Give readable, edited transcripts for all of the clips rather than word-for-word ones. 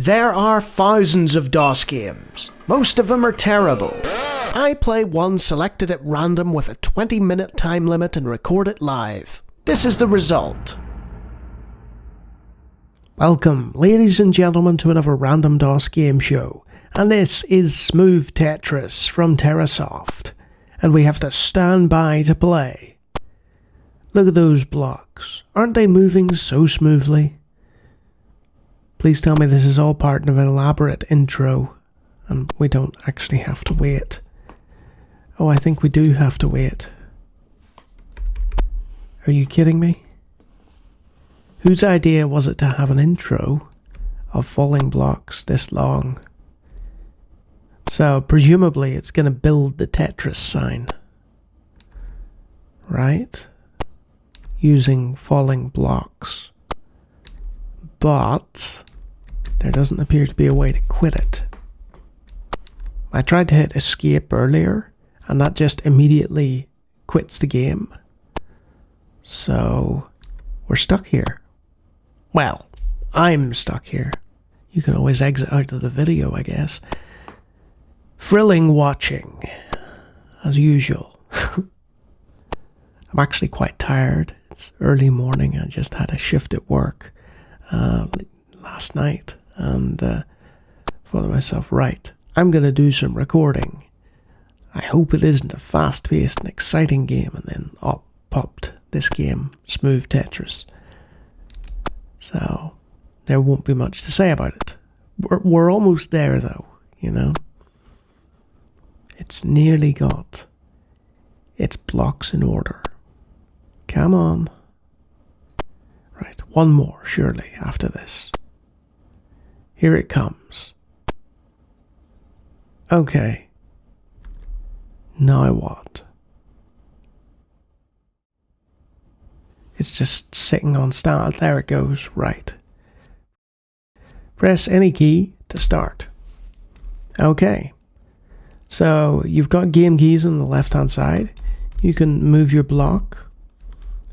There are thousands of DOS games. Most of them are terrible. I play one selected at random with a 20-minute time limit and record it live. This is the result. Welcome, ladies and gentlemen, to another Random DOS game show. And this is Smooth Tetris from TerraSoft. And we have to stand by to play. Look at those blocks. Aren't they moving so smoothly? Please tell me this is all part of an elaborate intro and we don't actually have to wait. Oh, I think we do have to wait. Are you kidding me? Whose idea was it to have an intro of falling blocks this long? So, presumably it's going to build the Tetris sign. Right? Using falling blocks. But there doesn't appear to be a way to quit it. I tried to hit escape earlier, and that just immediately quits the game. So, we're stuck here. Well, I'm stuck here. You can always exit out of the video, I guess. Thrilling watching, as usual. I'm actually quite tired. It's early morning. I just had a shift at work last night, and thought to myself, right, I'm going to do some recording. I hope it isn't a fast-paced and exciting game, and then up popped this game, Smooth Tetris. So, there won't be much to say about it. We're almost there, though, you know. It's nearly got its blocks in order. Come on. Right, one more, surely, after this. Here it comes. Okay. Now what? It's just sitting on start. There it goes. Right. Press any key to start. Okay. So you've got game keys on the left hand side. You can move your block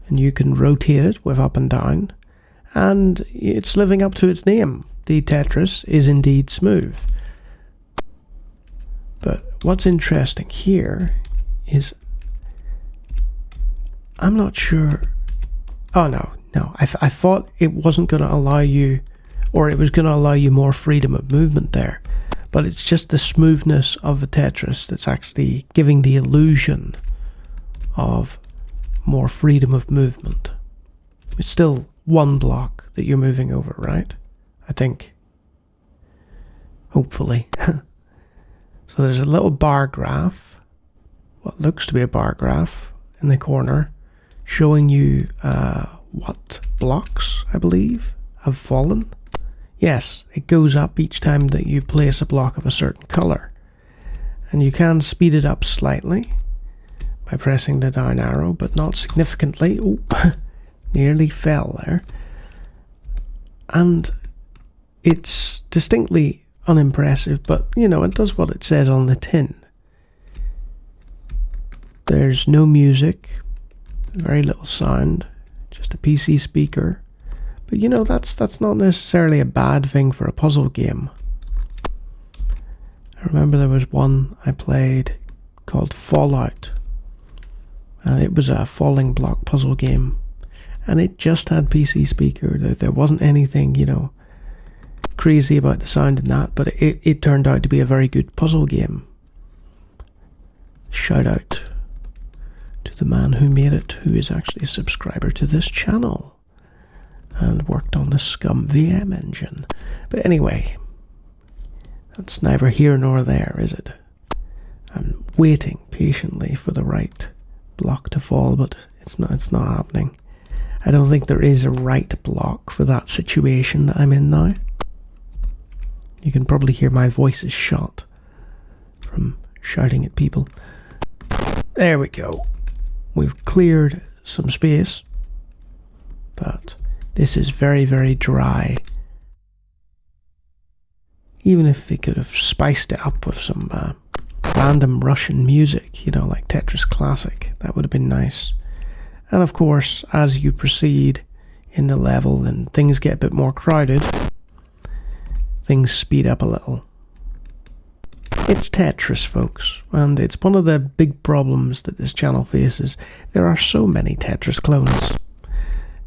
and you can rotate it with up and down. And it's living up to its name. The Tetris is indeed smooth. But what's interesting here is I'm not sure. Oh, no. I thought it wasn't going to allow you, or it was going to allow you more freedom of movement there. But it's just the smoothness of the Tetris that's actually giving the illusion of more freedom of movement. It's still one block that you're moving over, right? I think. Hopefully. So there's a little bar graph, what looks to be a bar graph in the corner, showing you what blocks, I believe, have fallen. Yes, it goes up each time that you place a block of a certain color. And you can speed it up slightly by pressing the down arrow, but not significantly. Oh, nearly fell there. And it's distinctly unimpressive, but, you know, it does what it says on the tin. There's no music, very little sound, just a PC speaker. But, you know, that's not necessarily a bad thing for a puzzle game. I remember there was one I played called Fallout, and it was a falling block puzzle game, and it just had PC speaker. There wasn't anything, you know, crazy about the sound in that, but it turned out to be a very good puzzle game. Shout out to the man who made it, who is actually a subscriber to this channel and worked on the Scum VM engine. But anyway, that's neither here nor there, is it? I'm waiting patiently for the right block to fall, but it's not happening. I don't think there is a right block for that situation that I'm in now. You can probably hear my voice is shot from shouting at people. There we go. We've cleared some space, but this is very, very dry. Even if they could have spiced it up with some random Russian music, you know, like Tetris Classic, that would have been nice. And of course, as you proceed in the level and things get a bit more crowded, things speed up a little. It's Tetris, folks, and it's one of the big problems that this channel faces. There are so many Tetris clones,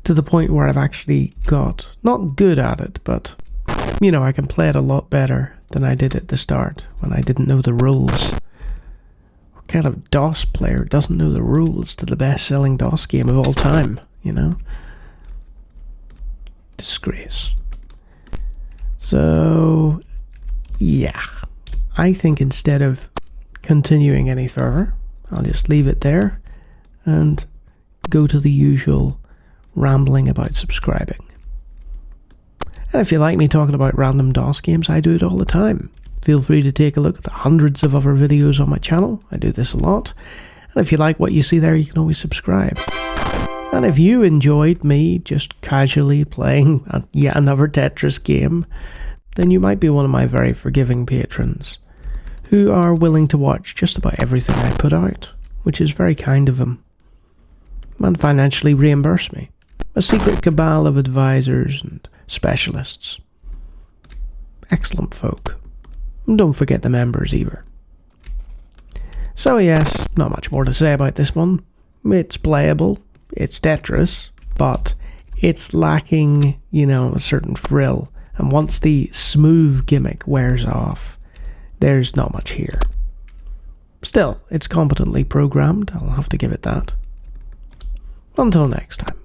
to the point where I've actually got, not good at it, but, you know, I can play it a lot better than I did at the start, when I didn't know the rules. What kind of DOS player doesn't know the rules to the best-selling DOS game of all time, you know? Disgrace. So, yeah. I think instead of continuing any further, I'll just leave it there and go to the usual rambling about subscribing. And if you like me talking about random DOS games, I do it all the time. Feel free to take a look at the hundreds of other videos on my channel. I do this a lot. And if you like what you see there, you can always subscribe. And if you enjoyed me just casually playing yet another Tetris game, then you might be one of my very forgiving patrons who are willing to watch just about everything I put out, which is very kind of them, and financially reimburse me. A secret cabal of advisors and specialists. Excellent folk. And don't forget the members either. So yes, not much more to say about this one. It's playable, it's Tetris, but it's lacking, you know, a certain thrill. And once the smooth gimmick wears off, there's not much here. Still, it's competently programmed, I'll have to give it that. Until next time.